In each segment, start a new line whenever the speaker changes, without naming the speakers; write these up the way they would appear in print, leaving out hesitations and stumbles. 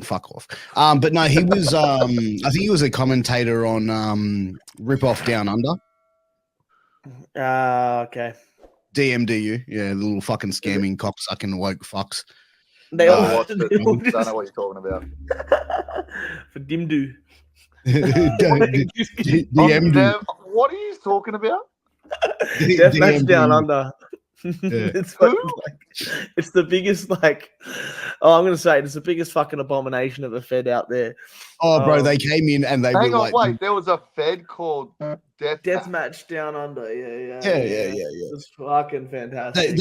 fuck off. But no, he was. I think he was a commentator on Rip Off Down Under.
Okay.
DMDU, yeah, the little fucking scamming, cocksucking woke fucks.
They all
I don't know what you're talking about.
For Dimdu.
DMD.
What are you talking about?
Deathmatch Down Under.
Yeah.
It's fucking it's the biggest I'm gonna say it's the biggest fucking abomination of a fed out there.
Oh, bro, they came in and they
hang
were
on,
like,
wait, there was a fed called
Deathmatch Down Under. Yeah. It's fucking fantastic.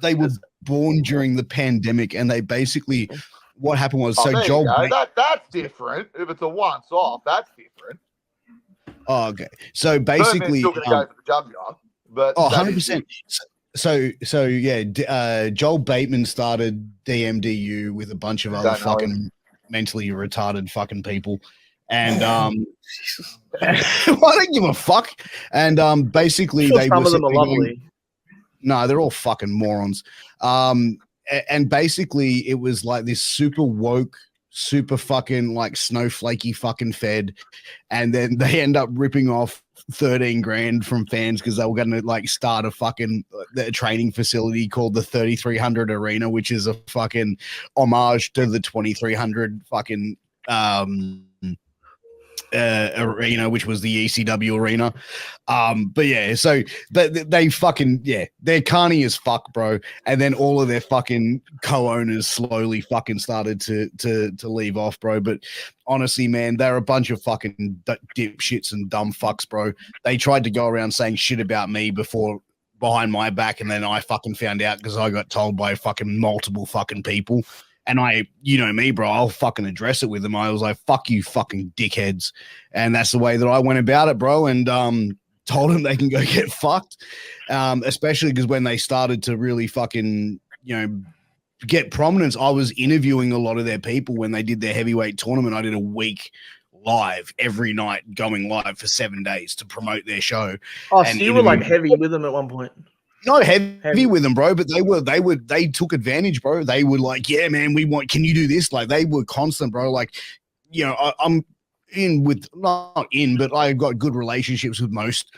They were born during the pandemic, and they basically what happened was Joel.
That's different. If it's a once off, that's different.
Oh, okay. So basically,
still gonna go for the jugular, but
100%. So yeah, Joel Bateman started DMDU with a bunch of other fucking mentally retarded fucking people, and I don't give a fuck. And basically, they
some of them are lovely.
No, they're all fucking morons. And basically, it was like this super woke, super fucking like snowflakey fucking fed, and then they end up ripping off 13 grand from fans because they were going to like start a fucking training facility called the 3300 Arena, which is a fucking homage to the 2300 fucking arena, which was the ECW arena. But yeah, so they fucking, yeah, they're carny as fuck, bro. And then all of their fucking co-owners slowly fucking started to leave off, bro. But honestly, man, they're a bunch of fucking dipshits and dumb fucks, bro. They tried to go around saying shit about me behind my back, and then I fucking found out because I got told by fucking multiple fucking people. And you know me, bro, I'll fucking address it with them. I was like, fuck you fucking dickheads. And that's the way that I went about it, bro. And told them they can go get fucked. Especially because when they started to really fucking, get prominence, I was interviewing a lot of their people when they did their heavyweight tournament. I did a week live every night, going live for 7 days to promote their show.
Oh, so you were like heavy with them at one point?
No, heavy with them, bro, but they took advantage, bro. They were like, yeah, man, can you do this? Like, they were constant, bro. Like, I'm not in, but I got good relationships with most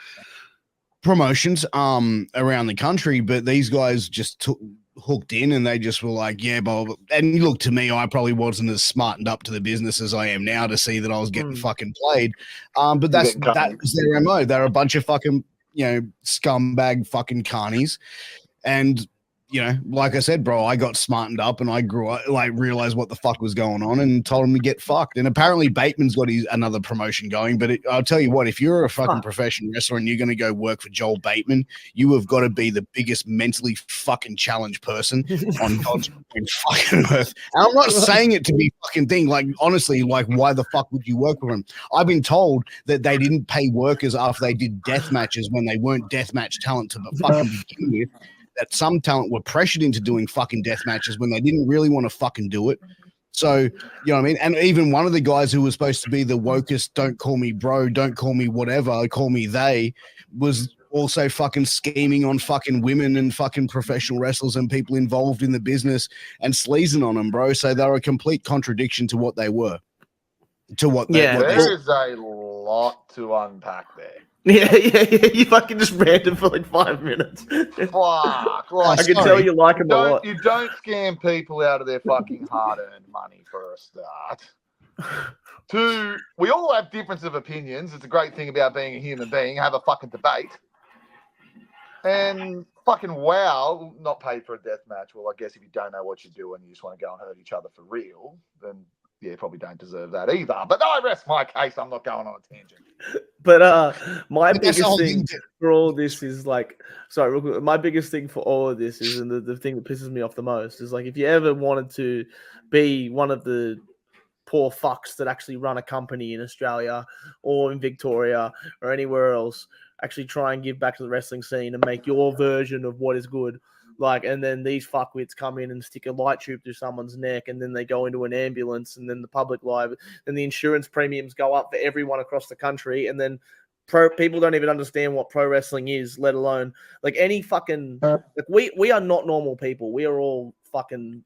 promotions around the country, but these guys just hooked in, and they just were like, yeah, bro. And look, to me, I probably wasn't as smartened up to the business as I am now to see that I was getting fucking played. But that was their MO. They're a bunch of fucking scumbag fucking carnies. And, like I said, bro, I got smartened up and I grew up, like, realized what the fuck was going on and told him to get fucked. And apparently Bateman's got another promotion going. But I'll tell you what, if you're a fucking professional wrestler and you're going to go work for Joel Bateman, you have got to be the biggest mentally fucking challenged person on God's fucking earth. And I'm not saying it to be fucking thing. Like, honestly, like, why the fuck would you work for him? I've been told that they didn't pay workers after they did death matches when they weren't death match talent to fucking begin with. That some talent were pressured into doing fucking death matches when they didn't really want to fucking do it. So, you know what I mean? And even one of the guys who was supposed to be the wokest, don't call me bro, don't call me whatever, call me they, was also fucking scheming on fucking women and fucking professional wrestlers and people involved in the business and sleazing on them, bro. So they're a complete contradiction to what they were.
There's a lot to unpack there.
Yeah. You fucking just ranted for like 5 minutes.
Fuck.
I can tell you like him a lot.
You don't scam people out of their fucking hard-earned money for a start. 2, we all have difference of opinions. It's a great thing about being a human being. Have a fucking debate. And fucking wow, not paid for a death match. Well, I guess if you don't know what you're doing, you just want to go and hurt each other for real, then yeah, probably don't deserve that either. But I rest my case. I'm not going on a tangent.
But my biggest thing for all this is like, sorry, real quick, my biggest thing for all of this is, and the thing that pisses me off the most is like, if you ever wanted to be one of the poor fucks that actually run a company in Australia or in Victoria or anywhere else, actually try and give back to the wrestling scene and make your version of what is good. Like, and then these fuckwits come in and stick a light tube through someone's neck, and then they go into an ambulance, and then the public live, and the insurance premiums go up for everyone across the country, and then people don't even understand what pro wrestling is, let alone like any fucking like we are not normal people. We are all fucking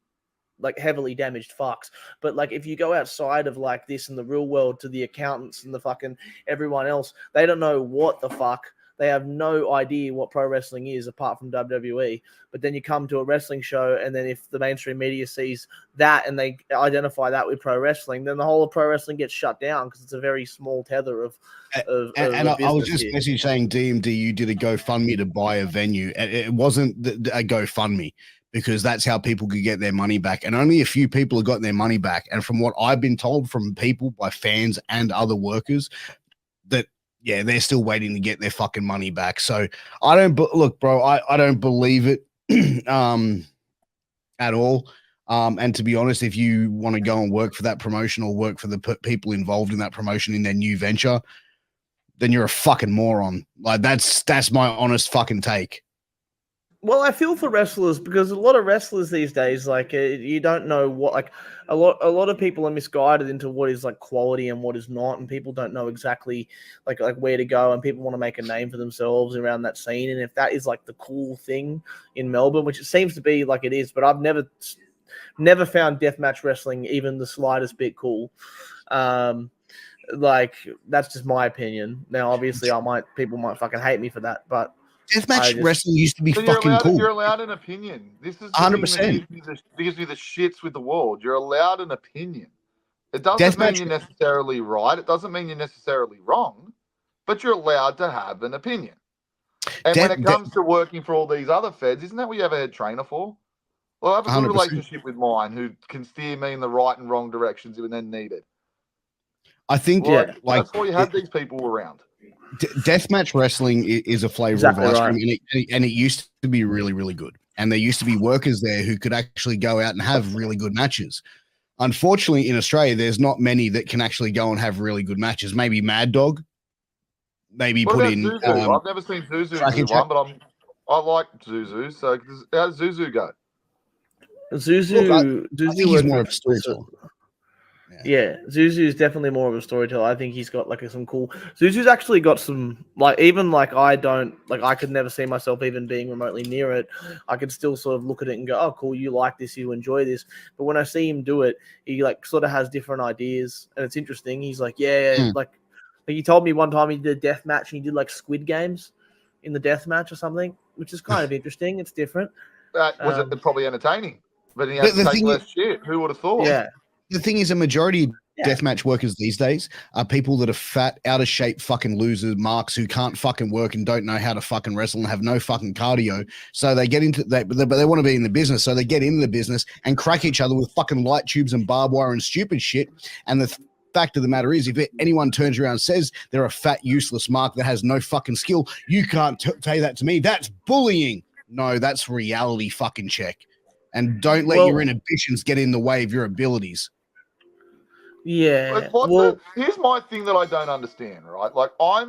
like heavily damaged fucks. But like if you go outside of like this in the real world to the accountants and the fucking everyone else, they don't know what the fuck. They have no idea what pro wrestling is apart from WWE. But then you come to a wrestling show, and then if the mainstream media sees that and they identify that with pro wrestling, then the whole of pro wrestling gets shut down because it's a very small tether of
I was just basically saying DMDU did a GoFundMe to buy a venue. It wasn't a GoFundMe because that's how people could get their money back. And only a few people have gotten their money back. And from what I've been told from people, by fans and other workers, that yeah, they're still waiting to get their fucking money back. So I don't look, bro. I don't believe it at all. And to be honest, if you want to go and work for that promotion or work for the people involved in that promotion in their new venture, then you're a fucking moron. Like that's my honest fucking take.
Well, I feel for wrestlers because a lot of wrestlers these days, like you don't know what, like a lot of people are misguided into what is like quality and what is not, and people don't know exactly like where to go, and people want to make a name for themselves around that scene. And if that is like the cool thing in Melbourne, which it seems to be like it is, but I've never found deathmatch wrestling even the slightest bit cool. Like that's just my opinion. Now, obviously, people might fucking hate me for that, but.
Deathmatch wrestling used to be fucking cool.
You're allowed an opinion. This is
100%.
Gives you the shits with the world. You're allowed an opinion. It doesn't mean you're necessarily right. It doesn't mean you're necessarily wrong, but you're allowed to have an opinion. And when it comes to working for all these other feds, isn't that what you have a head trainer for? Well, I have a good
100%.
relationship with mine who can steer me in the right and wrong directions when they're needed.
I think
that's why you have these people around.
Deathmatch wrestling is a flavor of ice cream, and it used to be really, really good. And there used to be workers there who could actually go out and have really good matches. Unfortunately, in Australia, there's not many that can actually go and have really good matches. Maybe Mad Dog. Maybe
what
put
about
in.
Zuzu? I've never seen Zuzu do one, but I like Zuzu. So how does Zuzu go?
Zuzu
he's more of a storyteller.
Yeah, Zuzu is definitely more of a storyteller. I think he's got like some cool. Zuzu's actually got some I could never see myself even being remotely near it. I could still sort of look at it and go, "Oh, cool, you like this, you enjoy this." But when I see him do it, he like sort of has different ideas, and it's interesting. He's like, like he told me one time he did a death match and he did like Squid Games in the death match or something, which is kind of interesting. It's different.
Was it probably entertaining? But he had to take less shit. Who would have thought?
Yeah.
The thing is, a majority of deathmatch workers these days are people that are fat, out of shape, fucking losers, marks who can't fucking work and don't know how to fucking wrestle and have no fucking cardio. So they get into that, but they want to be in the business. So they get into the business and crack each other with fucking light tubes and barbed wire and stupid shit. And the fact of the matter is, if anyone turns around and says they're a fat, useless mark that has no fucking skill, you can't say that to me. That's bullying. No, that's reality fucking check. And don't let your inhibitions get in the way of your abilities.
Yeah.
Here's my thing that I don't understand, right? Like I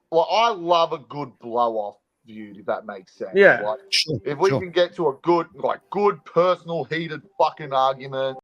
love a good blow off feud, if that makes sense.
Yeah.
Like, if we can get to a good personal heated fucking argument,